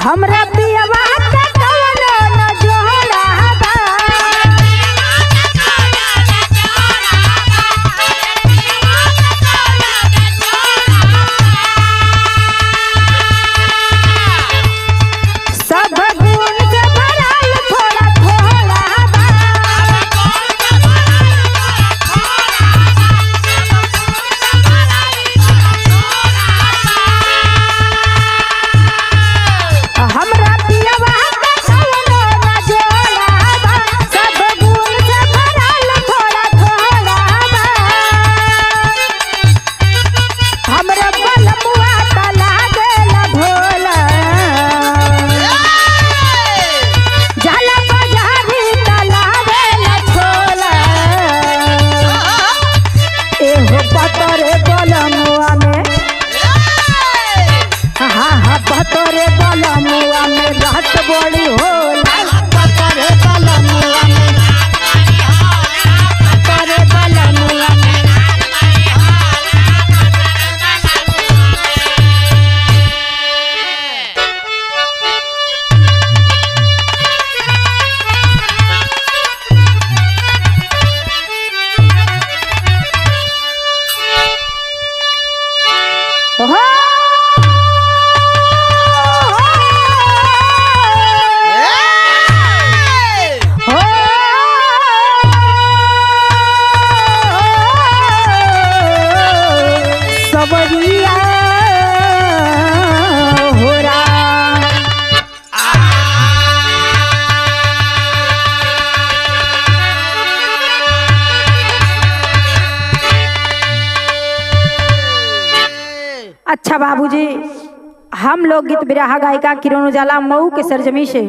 हमरा पियवा के कवनो न जोड़ा बा। सब गुण से भरल थोड़ा थोड़ा बा। हमरा पियवा के कवनो न जोड़ा बा। सब गुण से भरल थोड़ा थोड़ा बा। हमरा बलमुआ त लागेल भोला। जाला बाजारी त लागेल छोला। एहो पतरे बलमुआ में हाँ पतरे बलमुआ में रहत बड़ी होला। पतरे बलमुआ में पतरे बलमुआ में हो हो सबरिया हो राम। अच्छा बाबूजी, हम लोग गीत बिरहा गायिका किरण उजाला मऊ के सरजमी से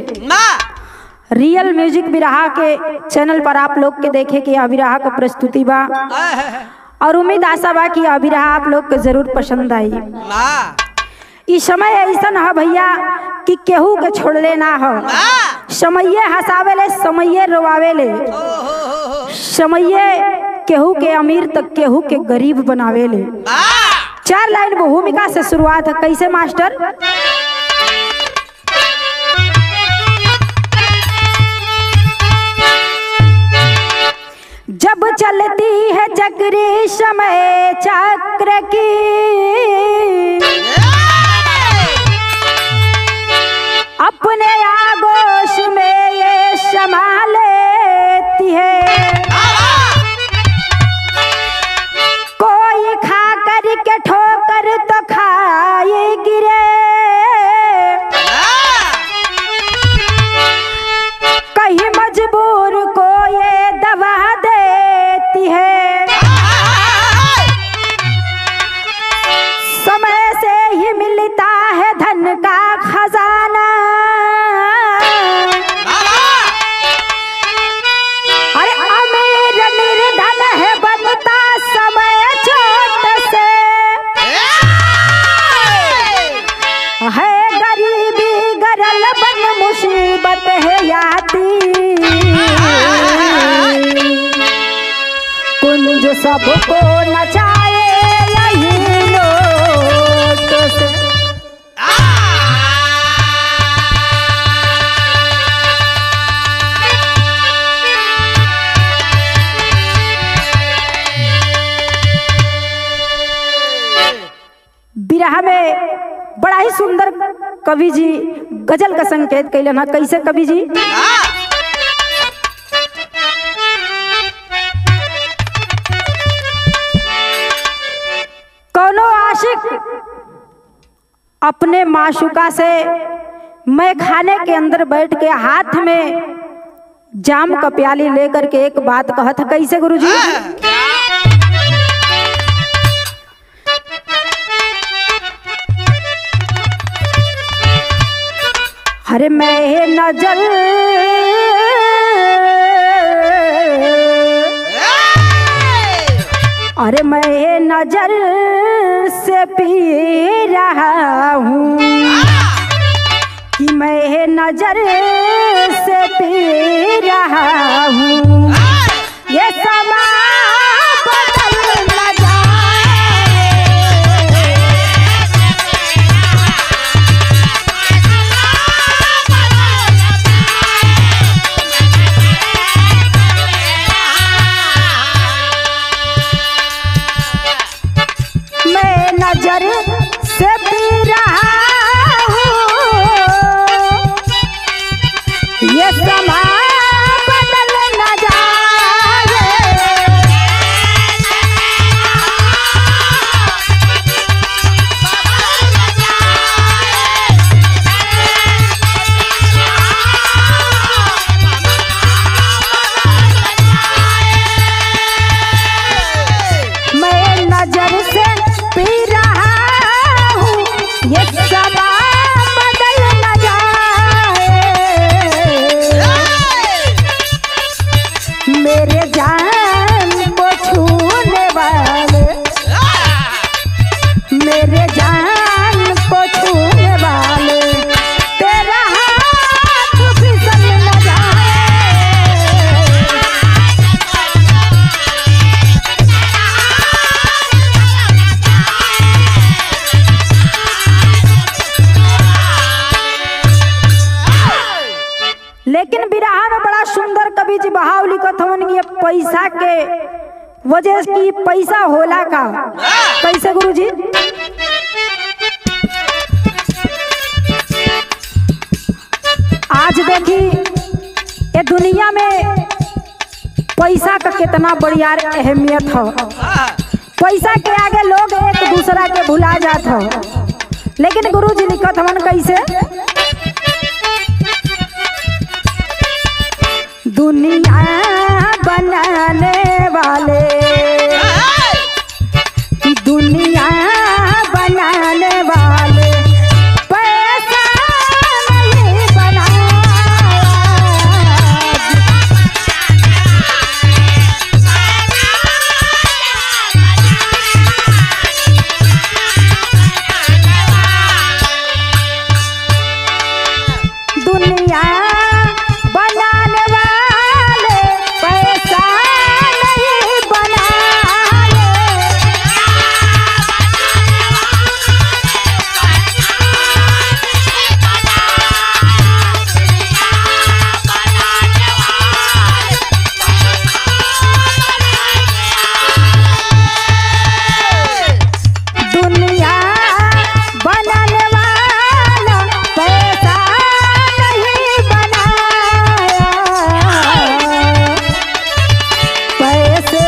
रियल म्यूजिक बिरहा के चैनल पर आप लोग के देखे कि अभिराहा का प्रस्तुति बा और उम्मीद आशा बा कि अभिराहा आप लोग के जरूर पसंद आई। इस समय ऐसा है भैया कि केहू के छोड़ले ना हो। समये हंसावेले समये रोवावेले। समये केहू के अमीर तक केहू के गरीब बनावेले। 4 लाइन भूमिका से शुरुआत है। कैसे मास्टर? जब चलती है चक्री समय चक्र की, अपने आगोश में ये संभाल लेती है। कोई खा कर के ठोकर तो खाए गिरे, कहीं मजबूर को ये दवा देती है। समय से ही मिलता है धन का खजाना। अरे अमीर निर्धन है बनता समय छोट से, है गरीबी गरल बन मुसीबत है याती। कुंज सबको नचाए यही नोट से। बिरहा में बड़ा ही सुंदर कवि जी गजल का संकेत कैलन है। कैसे कवि जी? कोनो आशिक अपने माशुका से मैं खाने के अंदर बैठ के हाथ में जाम का प्याली लेकर के एक बात कहत। कैसे गुरुजी? अरे मैं नजर अरे मैं नजर से पी रहा हूँ कि मैं नजर से पी रहा हूँ। ये समा बदल न जाए। पैसा के वजह की पैसा होला का कैसे गुरुजी? आज देखी ये दुनिया में पैसा का कितना बढ़िया अहमियत है। पैसा के आगे लोग एक दूसरा के भुला जात हो, लेकिन गुरुजी लिखत हवन कैसे? दुनिया बनाने वाले, दुनिया बनाने वाले पैसा नहीं बनाया। दुनिया बनाने वाले पैसा नहीं बनाए। दुनिया बनाने वाला पैसा नहीं बनाया। पैसे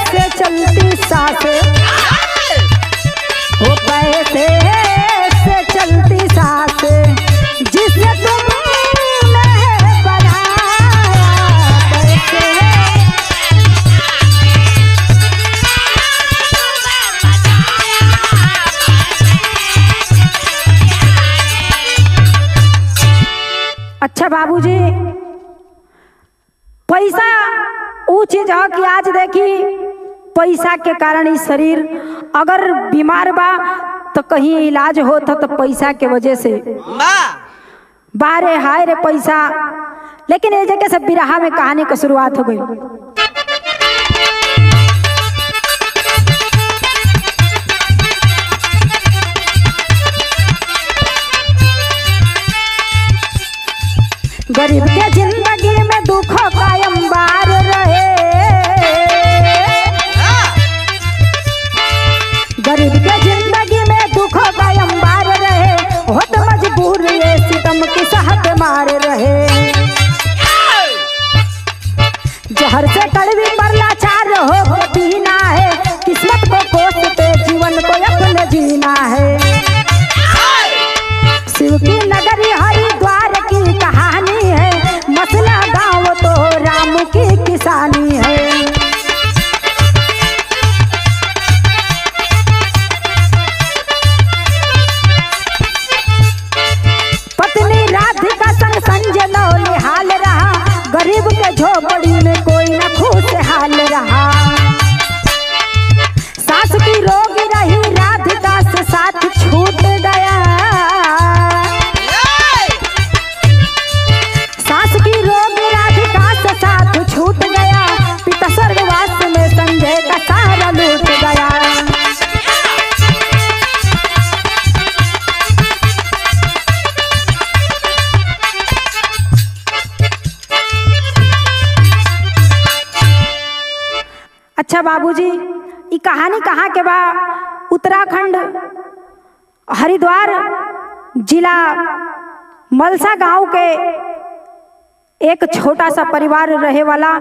से चलती सांसें, वो पैसे से चलती सांसें जिसे तुमने बनाया। पैसे अच्छा बाबूजी, पैसा वो चीज है कि आज देखी पैसा के ही शरीर अगर बीमार बा तो कहीं इलाज होता तो पैसा के वजह से बारे हाय रे पैसा। लेकिन ये जगह से बिरहा में कहानी की शुरुआत हो गई। गरीब के जिंदगी में दुख कायम बार रहे। गरीब के जिंदगी में दुख कायम बार रहे। बहुत मजबूर ये सितम की सहत मार रहे। जहर से कड़वी पर लाचार हो पीना है। किस्मत को कोसते जीवन को अपने जीना है। शिव की नगरी हरिद्वार की कहानी है। मसला गांव तो राम की किसानी है। पत्नी राधिका संग संजय निहाल रहा। गरीब के झोपड़ी में कोई न खुशहाल रहा। सास की रोगी रही राधिका से साथ छूट गया। सास की रोगी राधिका से साथ छूट गया। पिता स्वर्गवास में संजय का सारा लूट गया। अच्छा बाबूजी, ये कहानी कहाँ के बा? उत्तराखंड हरिद्वार जिला मलसा गांव के एक छोटा सा परिवार रहे वाला।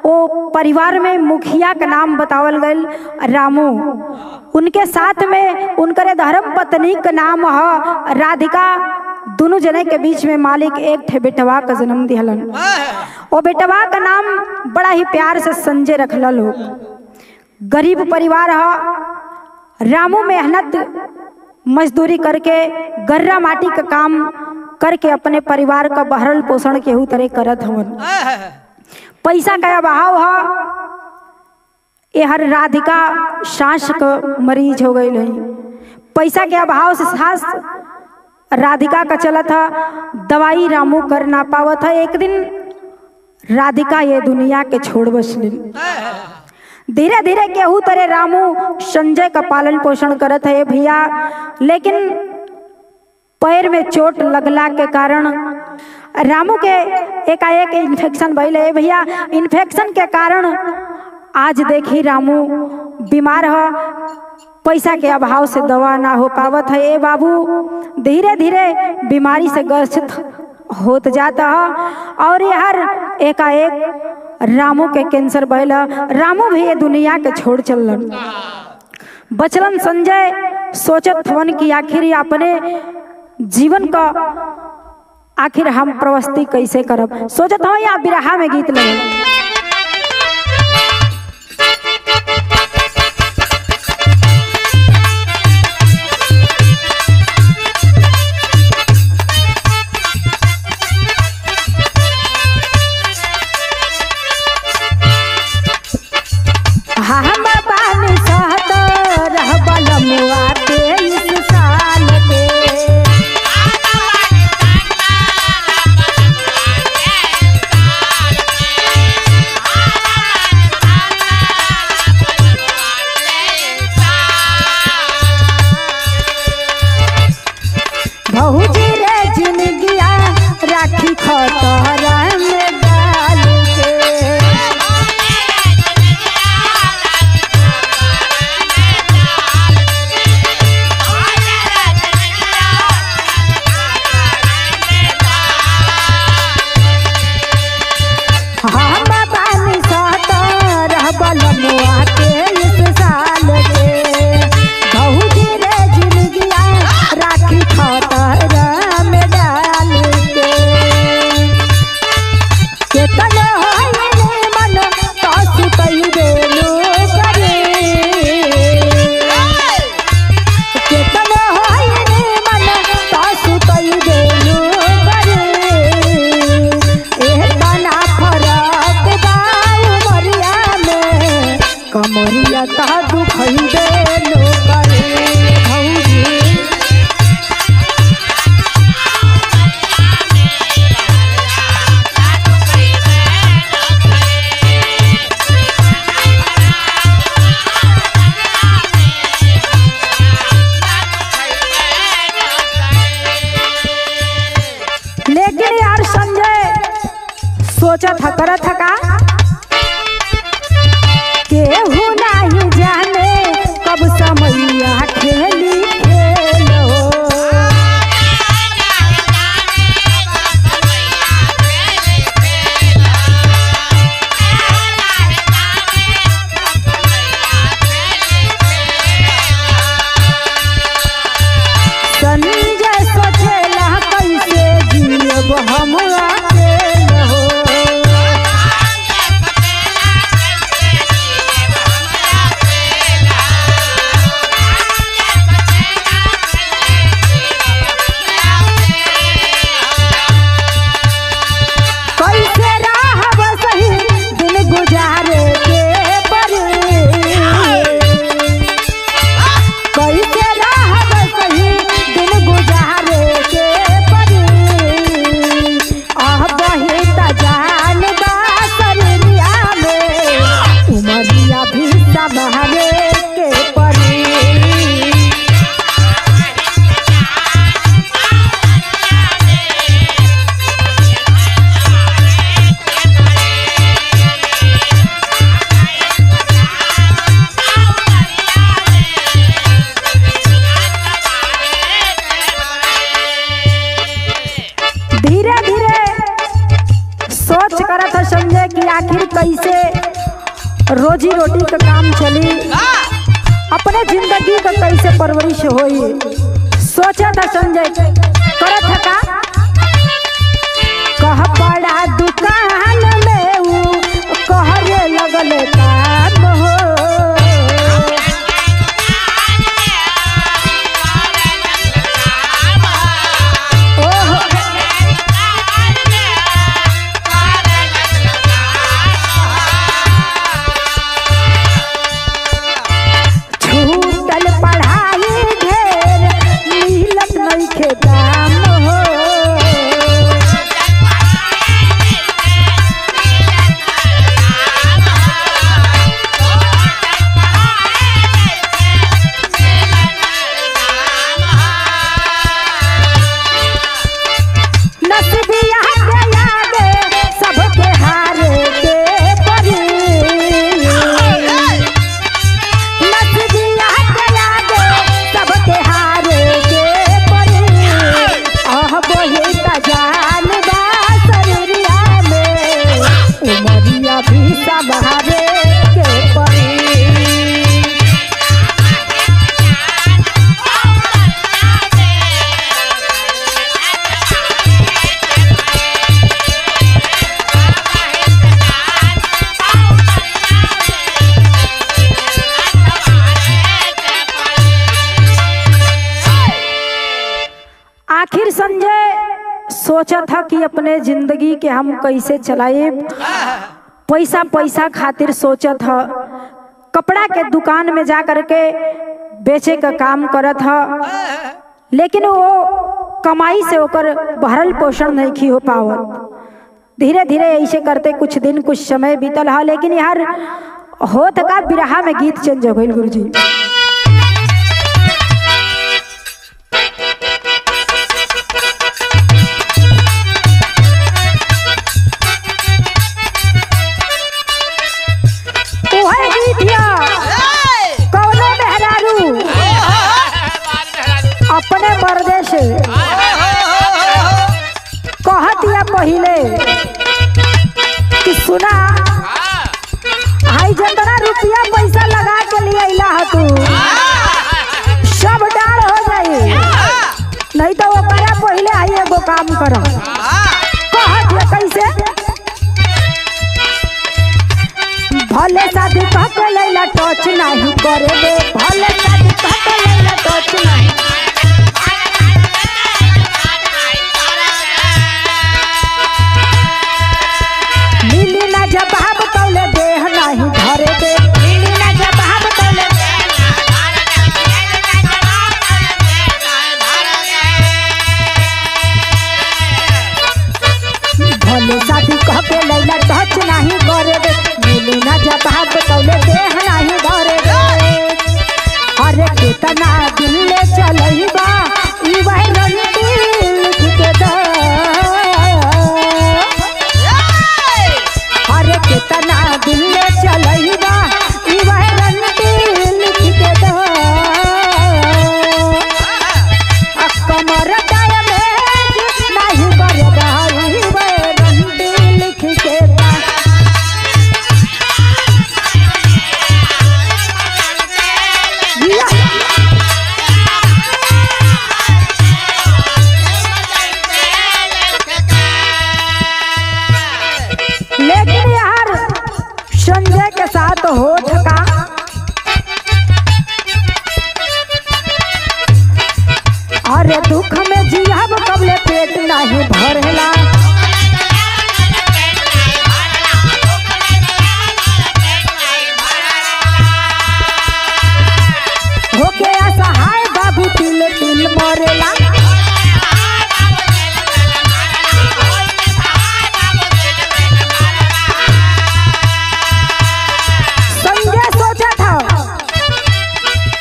वो परिवार में मुखिया का नाम बतावल गयल रामू। उनके साथ में उनके धर्म पत्नी का नाम है राधिका। दोनों जने के बीच में मालिक एक थे बेटवा का जन्म दिहलन। वो बेटवा का नाम बड़ा ही प्यार से संजय रखल लोग। गरीब परिवार है। रामू मेहनत मजदूरी करके गर्रा माटी का काम करके अपने परिवार का भरण पोषण केहू तरह करत हवन। पैसा का अभाव है। ये हर राधिका सांस का मरीज हो गई है। पैसा के अभाव से सांस राधिका का चला था। दवाई रामू कर ना पावा था। एक दिन राधिका ये दुनिया के छोड़ बसली। धीरे धीरे केहू तरह रामू संजय का पालन पोषण करत है भैया। लेकिन पैर में चोट लगला के कारण रामू के एकाएक इन्फेक्शन भइल है भैया। इन्फेक्शन के कारण आज देखी रामू बीमार है, पैसा के अभाव से दवा ना हो पावत है। ए बाबू धीरे धीरे बीमारी से ग्रसित होत जाता है और यार एकाएक रामू के कैंसर भइल। रामू भी ये दुनिया के छोड़ चलन। बचलन संजय सोचत हवन कि आखिर अपने जीवन का आखिर हम प्रवस्ती कैसे करब। सोचत हो या बिरहा में गीत लगे। सोचा था करा था का केहू नहीं जाने कब समैया खेली खेलो। संजय सोचेला कैसे जियब हम संजय कि आखिर कैसे रोजी रोटी का काम चली, अपने जिंदगी का कैसे परवरिश होई। सोचा था संजय करत था का कह बड़ा दुकान में ऊ कहरे लगल काम हो। छूटल पढ़ाई ढेर मिलत नहीं खे दाम हो। आखिर संजय सोचा था कि अपने जिंदगी के हम कैसे चलाए। पैसा पैसा खातिर सोचा था, कपड़ा के दुकान में जा करके बेचे का काम करत था, लेकिन वो कमाई से होकर भरल पोषण नहीं हो पावत। धीरे धीरे ऐसे करते कुछ दिन कुछ समय बीतल हा, लेकिन यार होत का बिरहा में गीत चेंज हो गई गुरुजी। अपने मर्दे से कह दिया पहले कि सुना, हाई जितना रुपया पैसा लगा के लिए अला तू सब डाल हो जाए, नहीं तो वो करा पहले आई एगो काम करो। कह दिया कैसे, भले शादी कह के लैला टच नहीं करे दे, भले शादी कह के लैला टच नहीं मिली ना जवाब तौले देह नहीं धरे दे, मिली ना जवाब तौले भले शादी कह के लैला टच नहीं करे दे, मिली ना जवाब तौले देह नहीं धरे दे। अरे कितना दिल ले चलई बा ई वह रंगीन लिख के दे, अरे कितना दिल ले चलई बा ई वह रंगीन लिख के दे। कमर डाय में नहीं बरदा ई वह रंगीन लिख के दे। लेकिन यार संजय के साथ हो थका, अरे दुख में जियाब कबले पेट नहीं भरेला, होके असहाय बाबू तिल तिल मरेला।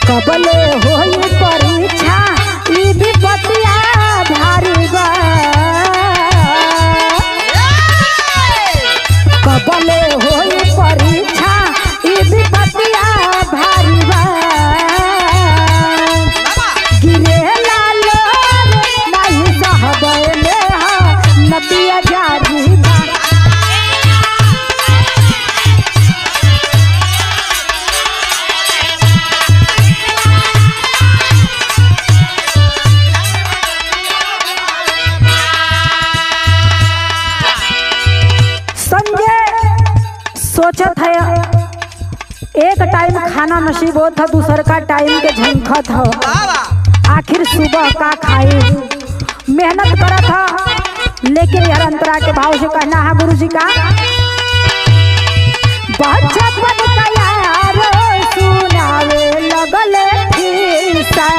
कबले होई परीक्षा ई विपतिया भारी बा, कबले होई परीक्षा ई विपतिया भारी बा। गिरे लालो नहीं सहबले नदिया जारी बा। सोचत है एक टाइम खाना नसीब होता था, दूसर का टाइम के झंखत हो, आखिर सुबह का खाए। मेहनत करा था, लेकिन यार अंतरा के भाव से कहना है गुरु जी का, बचपन का यार सुनावे लगले खिस्सा,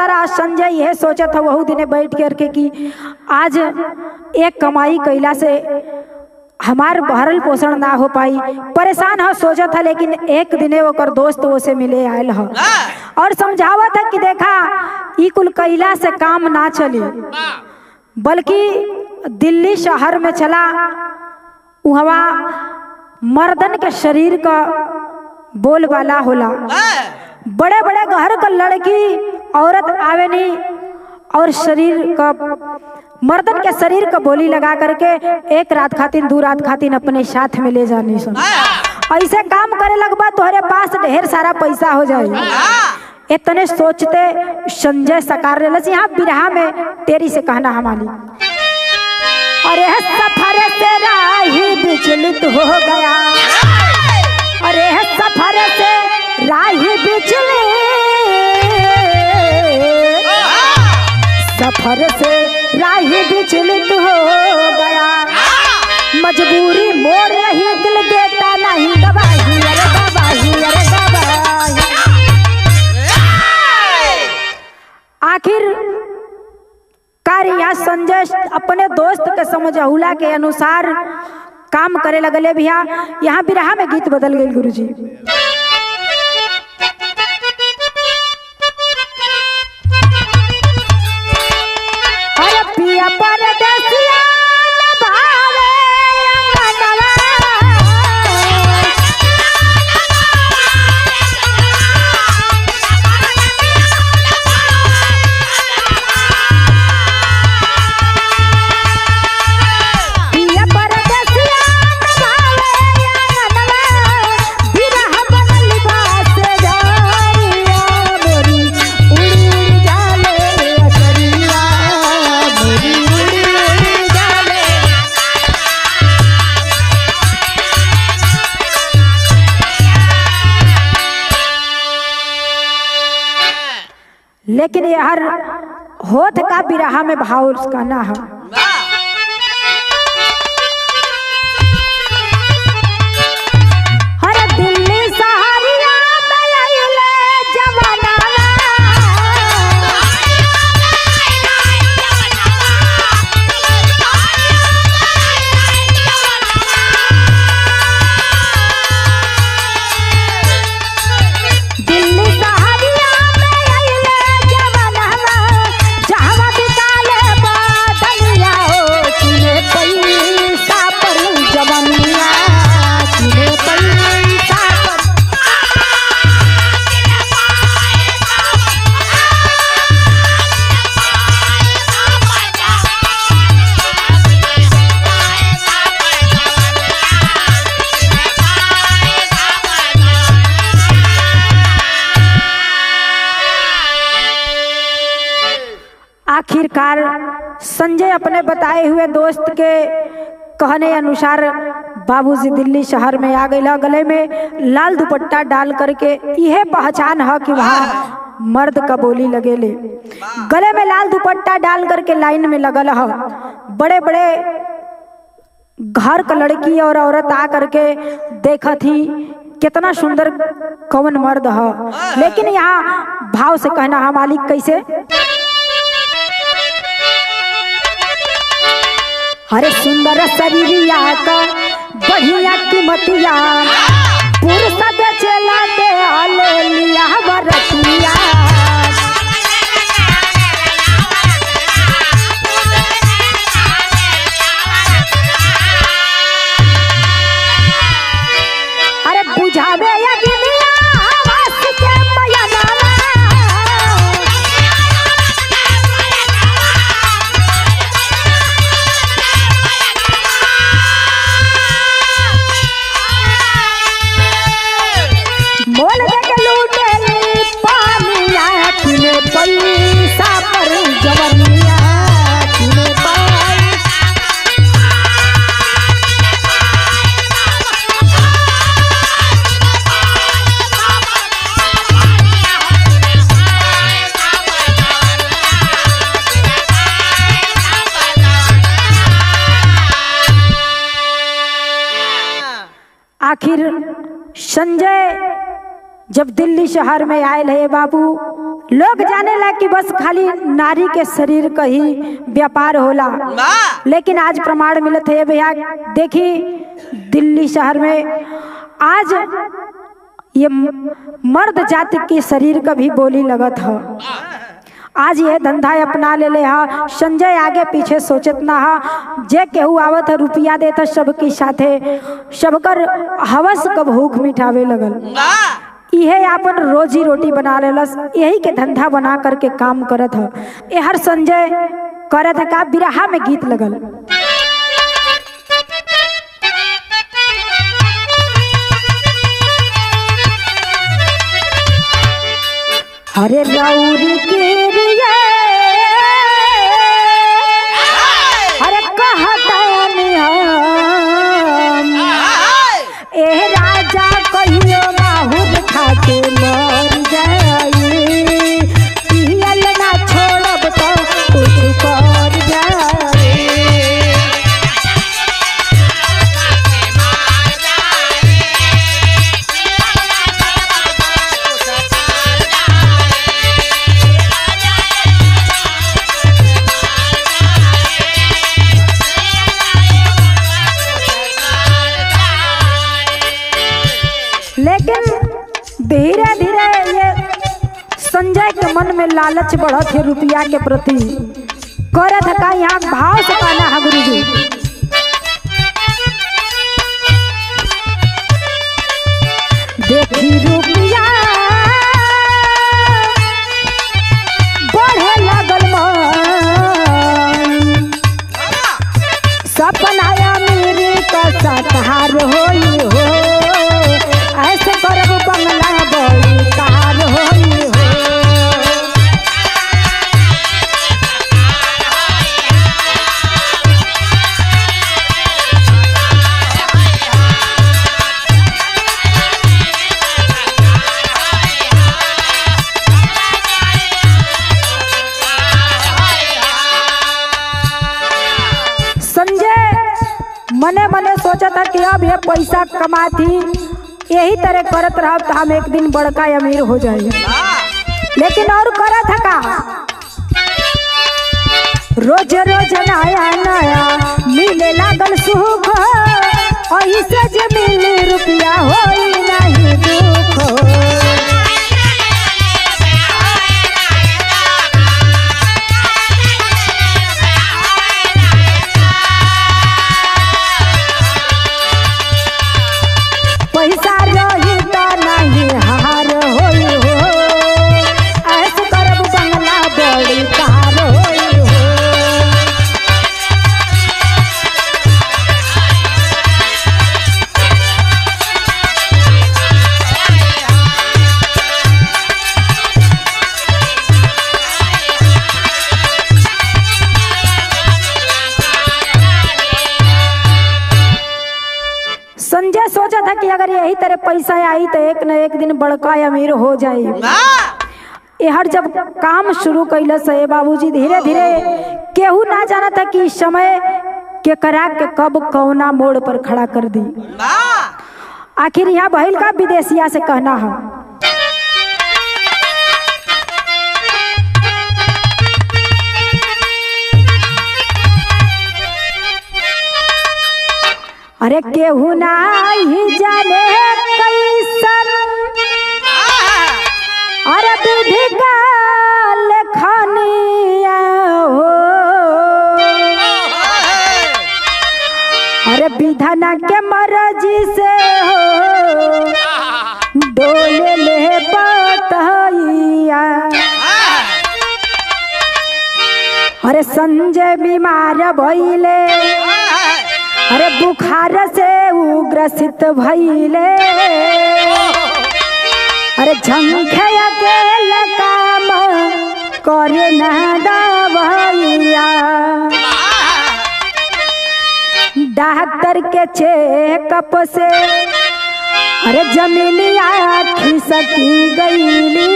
सोचता रहा संजय, यह सोचा था वही दिन बैठ करके कि आज एक कमाई कैला से हमार भरल पोषण ना हो पाई, परेशान हो सोचा था। लेकिन एक दिने ओकर दोस्त वो से मिले आयल हो और समझावा था कि देखा ई कुल कैला से काम ना चली, बल्कि दिल्ली शहर में चला, वहाँ मर्दन के शरीर का बोल वाला होला, बड़े बड़े घर का लड़की औरत आवे नहीं और शरीर का मर्दन के शरीर का बोली लगा करके एक रात खातिन दो रात खातिन अपने साथ में ले जानी सुन। ऐसे काम करे लगबा तोहरे पास ढेर सारा पैसा हो जाए। इतने सोचते संजय सकार ले यहाँ बिरहा में तेरी से कहना हमारी, अरे सफर से राही विचलित हो गया, अरे सफर से राही विचलित, सफर से राही विचलित हो गया, मजबूरी मोड़ रही दिल देता नहीं गवाही, अरे गवाही, अरे गवाही। आखिर कार्य संजय अपने दोस्त के समझौला के अनुसार काम करे लगले। भैया यहाँ बिरहा में गीत बदल गई गुरुजी। अरे पिया परदेसिया भावे अंगनवा, लेकिन यार होत का बिरहा में भाव उसका ना है। अरे दिल्ली सहारिया में आइले जवाना, दिल्ली सहारिया आखिरकार संजय अपने बताए हुए दोस्त के कहने अनुसार बाबूजी दिल्ली शहर में आ गए। गले में लाल दुपट्टा डाल करके यह पहचान है कि वहाँ मर्द का बोली लगेले। गले में लाल दुपट्टा डाल करके लाइन में लगल है। बड़े बड़े घर का लड़की और औरत आ करके देखा थी कितना सुंदर कौन मर्द है। लेकिन यहाँ भाव से कहना है मालिक कैसे, अरे सुंदर शरीरिया का बढ़िया कीमतिया, पुरुष बेचेला दे ले लिया बरतिया, अरे बुझावे या गिनिया हवास के मयनावा, मोल दे के लूटे पानिया किने पैसा पर जवनिया किने आखिर संजय जब दिल्ली शहर में आए है बाबू, लोग जाने ला कि बस खाली नारी के शरीर का ही व्यापार होला, लेकिन आज प्रमाण मिलत है भैया। देखी दिल्ली शहर में आज ये मर्द जाति के शरीर का भी बोली लगत है। आज ये धंधा अपना ले हा। संजय आगे पीछे सोचत ना हा, जे केहू आवत है रुपया देता सबके साथे, सबकर हवस कब भूख मिटावे लगल। यही अपन रोजी रोटी बना लेलस, यही के धंधा बना करके काम करत है। ये हर संजय करत है का बिरहा में गीत लगल। अरे रौरी के रिये अरे कहतनी हम ए राजा कहियो माहुर खाके मर जाई, पियल ना छोड़ब तो कुछ कर जाई। लेकिन धीरे धीरे ये संजय के मन में लालच बढ़त है रुपया के प्रति। करत है का यहाँ भाव से कहना है गुरु जी। देखी रुपया बढ़े लगल मन, सपना मेरे का साकार होई हो, ऐसे करब बंगला बड़ी कार होई हो। संजय मने मने सोचा था कि अब ये पैसा कमाती यही तरह करत रहा तो हम एक दिन बड़का अमीर हो जाए। लेकिन और करत है का रोज रोज नया नया मिले लागल सुख, ऐसे जे मिले रुपया होई नहीं दुख। पैसा रही तो नहीं हार होई हो, ऐसे करब बंगला बड़ी कार होई हो। संजय सोचा था कि अगर यही तरह पैसा आई तो एक न एक दिन बड़का अमीर हो जाए। ये हर जब काम शुरू कैल से बाबूजी धीरे धीरे केहू ना जाना था कि समय के करा के कब कौना मोड़ पर खड़ा कर दी। आखिर यहाँ बहिल का विदेशिया से कहना है। अरे केहू नाही जाने कैसन, अरे विधि का लेखनिया हो, अरे विधाना के मर्जी से हो डोले ले बतैया। अरे संजय बीमार भइले, अरे बुखार से उग्रसित भइले, अरे झंखया के काम करे ना दवैया। डॉक्टर के चेकअप से अरे जमीनिया खिसकी गईली,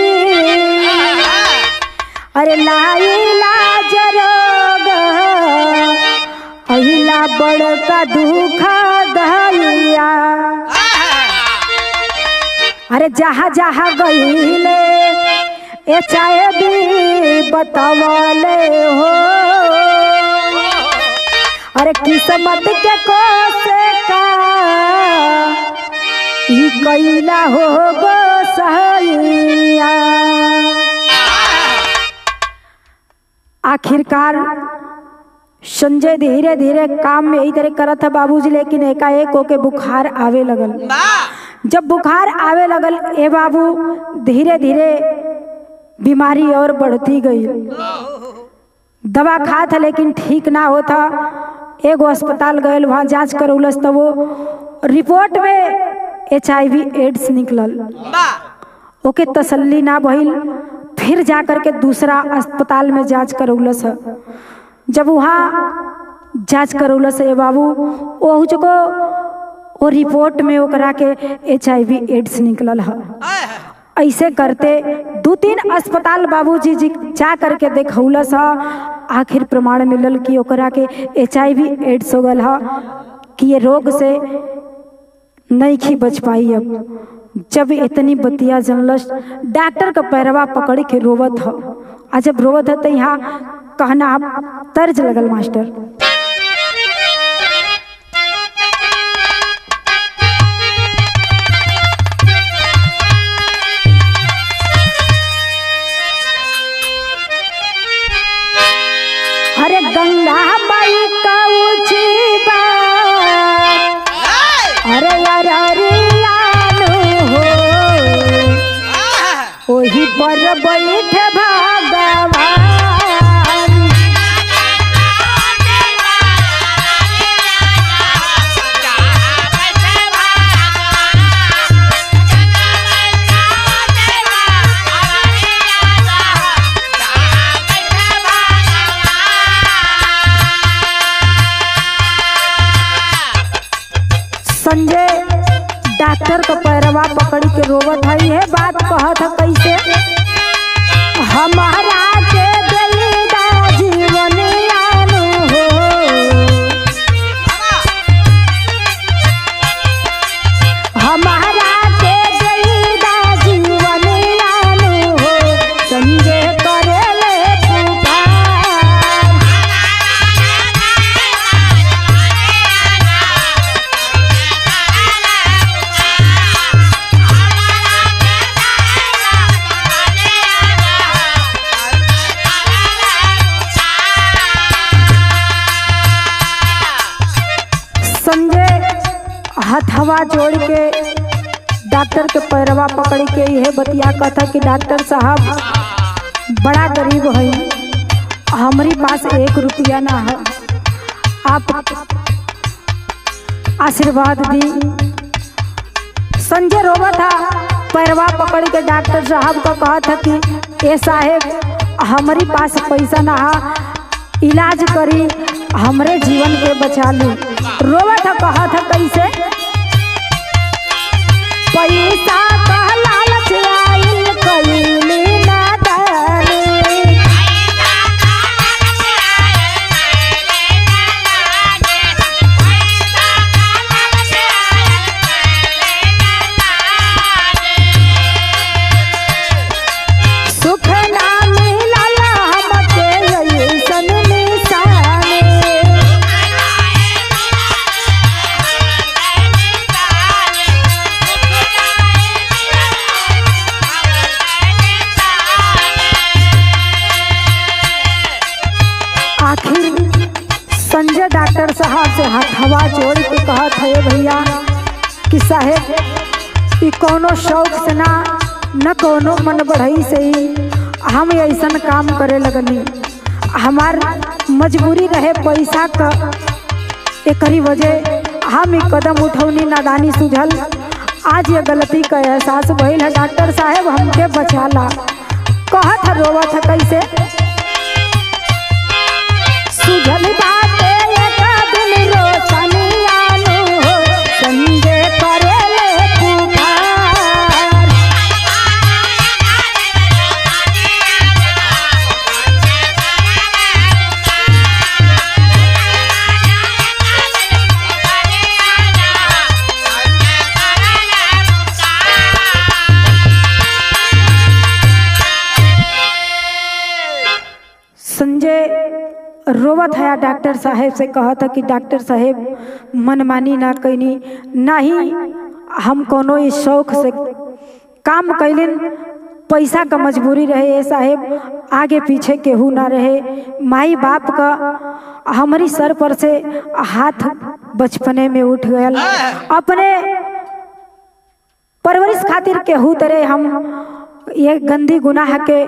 अरे लाइलाज रोग अहिला बड़का दुख दहिया। अरे जहाँ जहाँ गईले चाहे भी बतावले हो। अरे किस्मत के कोसे का ई कैला हो गो सहिया। आखिरकार संजय धीरे धीरे काम में यही तरह करत है बाबूजी, लेकिन एकाएक होके बुखार आवे लगल। जब बुखार आवे लगल ए बाबू धीरे धीरे बीमारी और बढ़ती गई। दवा खा था लेकिन ठीक ना होता। एगो अस्पताल गए, वहाँ जांच करौलस तो वो रिपोर्ट में HIV एड्स निकलल। ओके तसल्ली ना भइल, फिर जा करके दूसरा अस्पताल में जांच करौलस। जब वहाँ जांच करौलस ए बाबू ओहु को वो रिपोर्ट में ओकरा के HIV एड्स निकलल है। ऐसे करते 2-3 अस्पताल बाबूजी जी जा करके देखौलस। आखिर प्रमाण मिलल कि ओकरा के HIV एड्स हो गल है, कि ये रोग से नहीं खी बच पाई। अब जब इतनी बतिया जनलस डॉक्टर का पैरवा पकड़ के रोवत है। आ जब रोवत है तो यहाँ कहना आप तर्ज लगल मास्टर। अरे गंगा माई का ऊंची बात, अरे अरियानो हो वही पर बैठे भगवान। संजय डॉक्टर का पैरवा पकड़ के रोवत है। ये बात कहत है कैसे, हमारा के देईदा जीवन आनो हो, हमारा के देईदा जीवन आनो हो, संजय करेले पुकार। हथवा जोड़ के डॉक्टर के पैरवा पकड़ के यह बतिया कथा कि डॉक्टर साहब बड़ा गरीब है, हमारी पास 1 रुपया ना है, आप आशीर्वाद दी। संजय रोवा था, पैरवा पकड़ के डॉक्टर साहब का कहा था कि ए साहेब हमारी पास पैसा ना है, इलाज करी हमरे जीवन के बचा ली। रोवा था, कहा था कैसे, पैसा का लालच आइल कइली नादानी, सुख ना मिलल हमके अइसन निशानी। संजय डॉक्टर साहब से हथवा जोड़ के कहा थे भैया कि साहेब ये कोनो शौक से ना न कोनो मन बढ़ई से ही हम ऐसा काम करे लगनी। हमार मजबूरी रहे पैसा का, एकरी वजह हम एक कदम उठौनी, नादानी सुझल। आज ये गलती का एहसास भइल है, डॉक्टर साहेब हमके बचाला। कहा था रोवा था कैसे, सुझल बाते एक दिन रोशनी आलू हो, संजय करेले पुकार। रोवत है डॉक्टर साहेब से कहा था कि डॉक्टर साहेब मनमानी ना कैनी, ना ही हम कोनो इस शौक से काम कैलिन, पैसा का मजबूरी रहे साहेब, आगे पीछे केहू ना रहे, माई बाप का हमारी सर पर से हाथ बचपने में उठ गया, अपने परवरिश खातिर केहू तरे हम ये गंदी गुनाह के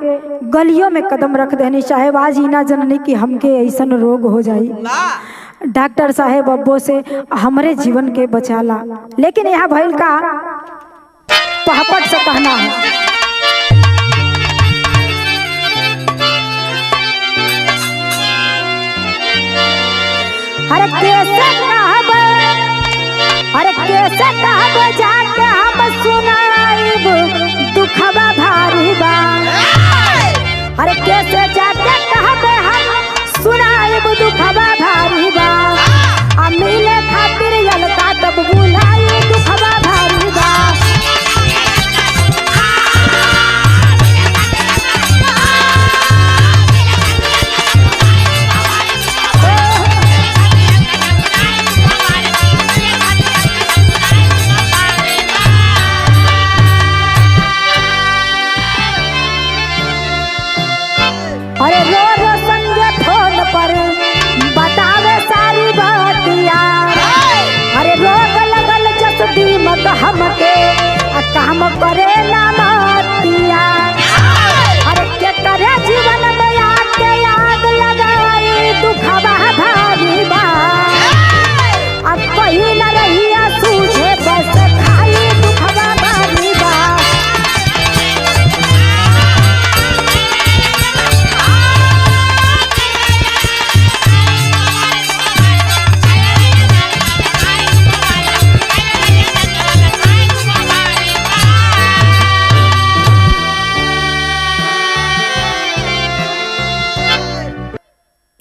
गलियों में कदम रख देनी साहेब। आज ही ना जननी कि हमके ऐसन रोग हो जाई। डॉक्टर साहेब अब्बो से हमारे जीवन के बचाला, लेकिन यहाँ भइल का पहपट से कहना है। अरे कैसे कहब, अरे कैसे कहब जाके हम सुनाइब दुखबा भारी बा। अरे कैसे जाके कहब हम सुनाइब दुखबा भारी बा। आ मिले खातिर अलका तब बुलाई दुखबा भारी बा। अरे रो रो संगे फोन पर बतावे सारी बातिया। अरे रोग लगल जस दीमक हमके काम करे ना मातिया। अरे के करे जीवन में आके आग लगाई दुखबा भारी बा। अब कहीं न रहिया सूझे बस खाई दुखबा भारी बा।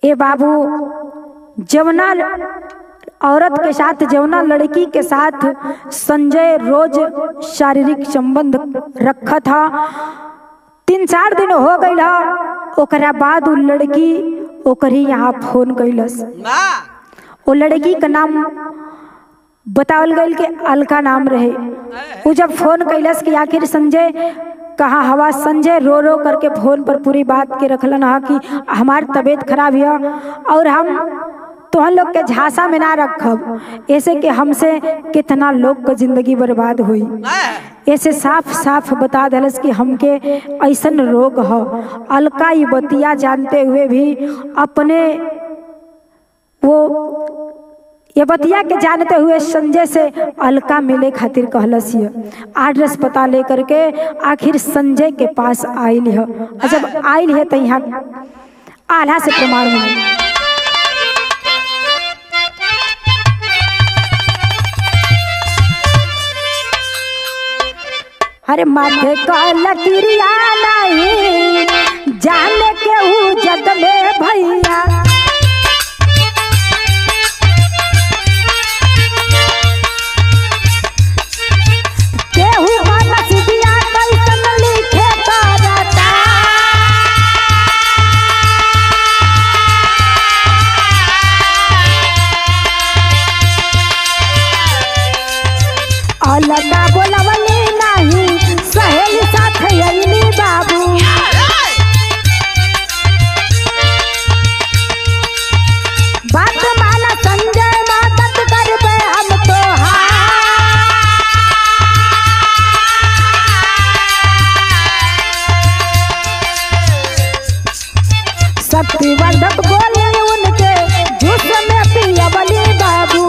ए बाबू, जवना औरत के साथ, जवना लड़की के साथ संजय रोज शारीरिक संबंध रखा था, 3-4 दिन हो गई हा, ओकरा बाद उ लड़की ओकरी यहाँ फोन कैलस। वो लड़की का नाम बतावल गई कि अलका नाम रहे। वो जब फोन कैलस कि आखिर संजय कहाँ हवा, संजय रो रो करके फोन पर पूरी बात के रखलन हा कि हमार तबीयत खराब है और हम तुहन लोग के झांसा में ना रखब, ऐसे कि हमसे कितना लोग का जिंदगी बर्बाद हुई। ऐसे साफ साफ बता दलस कि हमके ऐसन रोग है। अलका ये बतिया जानते हुए भी अपने वो ये बतिया के जानते हुए संजय से अलका मिले खातिर कहलस। एड्रेस पता लेकर के आखिर संजय के पास आयल है। जब आयल है तो यहाँ आल्हा से प्रमाण मिले। अरे माथे का लकीरिया नहीं जाने के जद में भैया। अलका बोलवली नहीं सहेली साथ अइली बाबू। बात माना संजय मदद करबे हम तो शक्तिवर्धक बोले उनके झूठ में पियवली बाबू।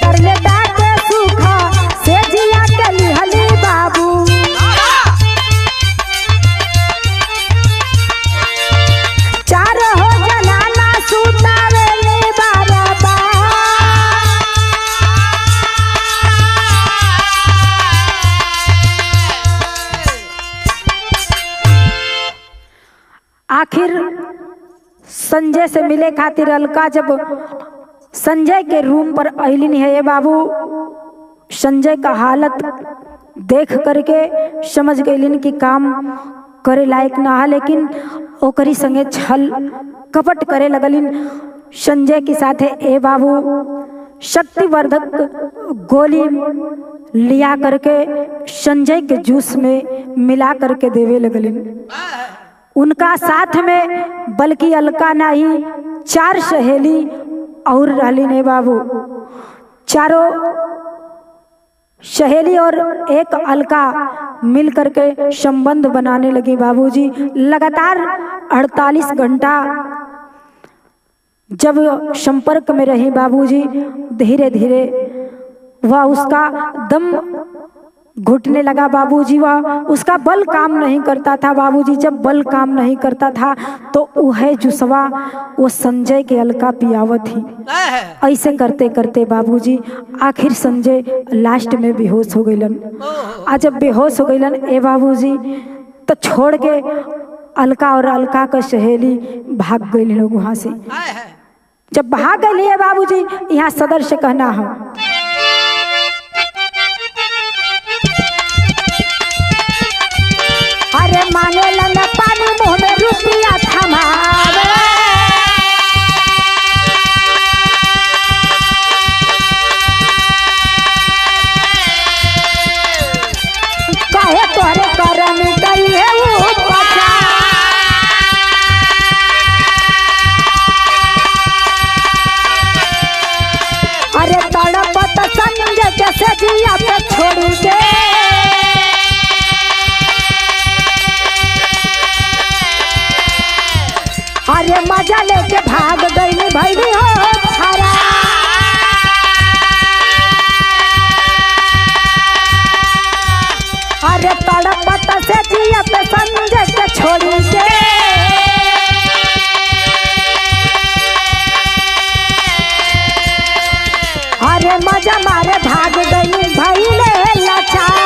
तरले डाके सूखा से जिया के लिहली बाबू। आखिर संजय से मिले खातिर अलका जब संजय के रूम पर अलिन है ये बाबू, संजय का हालत देख करके समझ गईलिन कि काम करे लायक ना है, लेकिन ओकरी संगे छल कपट करे लगलिन संजय के साथे। ए बाबू शक्तिवर्धक गोली लिया करके संजय के जूस में मिला करके देवे लगलिन। उनका साथ में बल्कि अलका नहीं 4 सहेली और रहली ने बाबू। चारों सहेली और एक अलका मिल करके संबंध बनाने लगी बाबूजी। लगातार 48 घंटा जब संपर्क में रही बाबूजी, धीरे धीरे वह उसका दम घुटने लगा बाबूजी। वह उसका बल काम नहीं करता था बाबूजी। जब बल काम नहीं करता था तो वह जुसवा वो संजय के अलका पियावत थी। ऐसे करते करते बाबूजी आखिर संजय लास्ट में बेहोश हो गईलन। आज जब बेहोश हो गईलन ए बाबूजी तो छोड़ के अलका और अलका का सहेली भाग गई लोग वहां से। जब भाग गई है बाबूजी, यहाँ सदर से कहना है अरे मांगे लना पानी मुंह में रुपया थमावे, काहे तोहरे करम गई है वो पचा। अरे तड़पत संजय कैसे जिया पे छोड़ के, अरे मजा लेके भाग गई भैली हो छारा। अरे तड़पत से जिया पे संजय के छोड़ी के, अरे मजा मारे भाग गई भैले लाचार।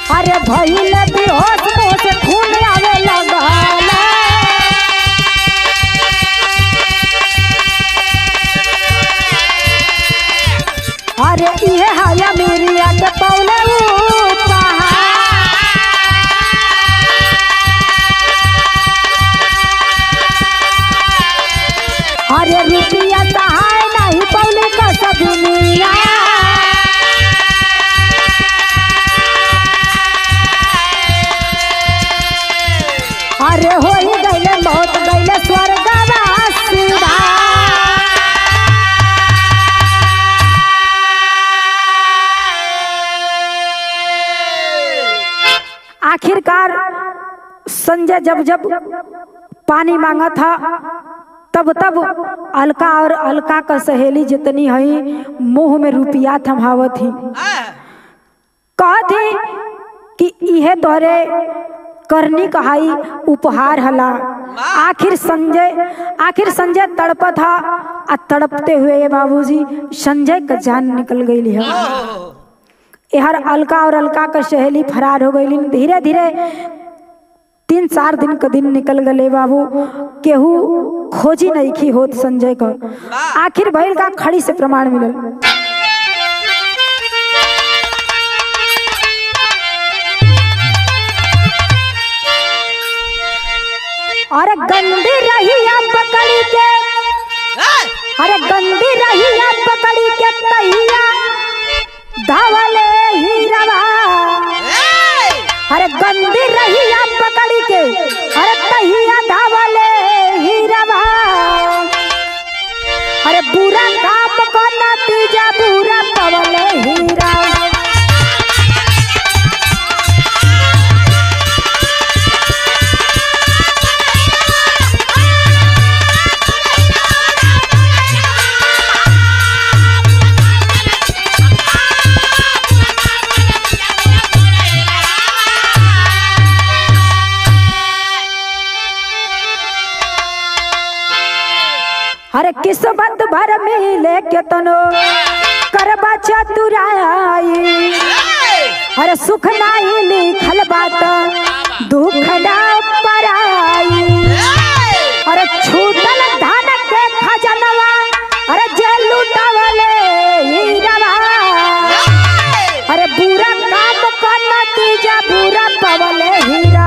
अरे भइले बेहोश मुंह से खून आवे लगल, अरे इहे हाया मेरी आग पौले उपहार। अरे रुपया सहाय नहीं पौले का सब दुनिया, अरे हो ही गईले मौत गईले स्वर्गवासीधा। आखिरकार संजय जब जब पानी मांगा था तब तब अलका और अलका का सहेली जितनी है मुंह में रुपया थमावत थी। कहती कि यह तोरे करनी कहाई उपहार हला। आखिर संजय तड़पा था। तड़पते हुए बाबूजी संजय का जान निकल गई है। यार अलका और अलका का सहेली फरार हो गई। धीरे धीरे 3-4 दिन का दिन निकल गए बाबू, केहू खोजी नहीं की होत संजय का। आखिर भैल का खड़ी से प्रमाण मिलल। अरे गंदी रही पकड़ी के, अरे गंदी रही पकड़ी के तहिया धावले हीरवा। अरे गंदी रही पकड़ी के, अरे तहिया धावले हीरवा। अरे बुरा काम को नतीजा बुरा पवले हीरा। अरे किस्मत भर मिले के तनो करबा चतुराई। सुख नाही लिखल बात दुख ना पराई। अरे छूटल धन के खजनवा अरे जे लुटावले हीरावा। अरे बुरा काम का नतीजा बुरा पवले हीरा।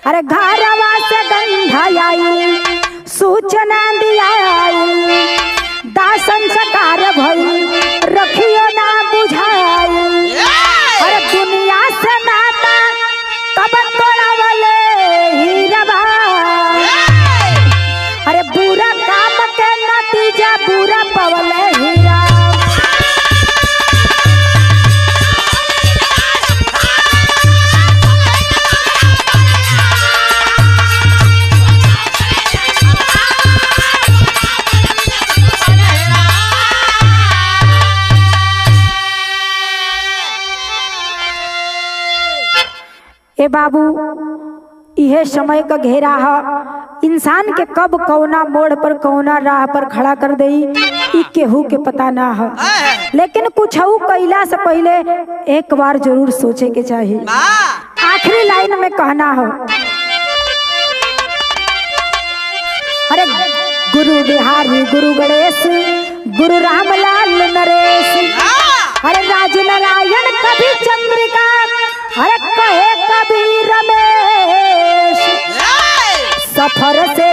अरे घरवा से गंध आई सूचना दिया दासन सकार भई रखियो ना बुझाई। अरे दुनिया से नाता कब तोड़ावले हीरवा। अरे बुरा काम के नतीजा बुरा पवले हीरा। ए बाबू यह समय का घेरा है इंसान के कब कौना मोड़ पर कौना राह पर खड़ा कर दे ई केहू के पता ना है। लेकिन कुछ कैला से पहले एक बार जरूर सोचे के चाहिए। आखिरी लाइन में कहना हो अरे गुरु बिहारी गुरु गणेश गुरु रामलाल नरेश। अरे राज नारायण कभी चंद्रिका अरे कहे कभी रमेश। सफर से